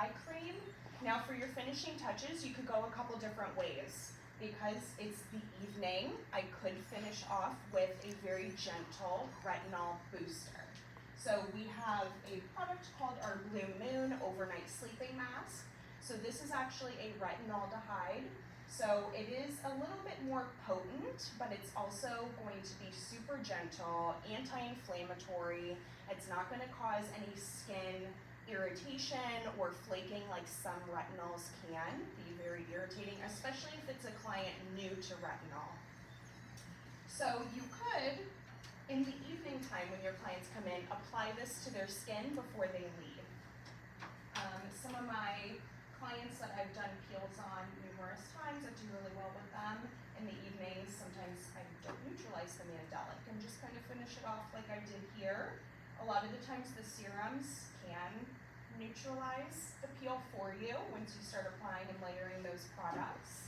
eye cream. Now for your finishing touches, you could go a couple different ways. Because it's the evening, I could finish off with a very gentle retinol booster. So we have a product called our Blue Moon Overnight Sleeping Mask. So this is actually a retinaldehyde. So it is a little bit more potent, but it's also going to be super gentle, anti-inflammatory. It's not going to cause any skin irritation or flaking like some retinols can be very irritating, especially if it's a client new to retinol. So you could, in the evening time when your clients come in, apply this to their skin before they leave. Some of my clients that I've done peels on numerous times, I do really well with them. In the evenings, sometimes I don't neutralize the mandelic and just kind of finish it off like I did here. A lot of the times the serums can neutralize the peel for you once you start applying and layering those products.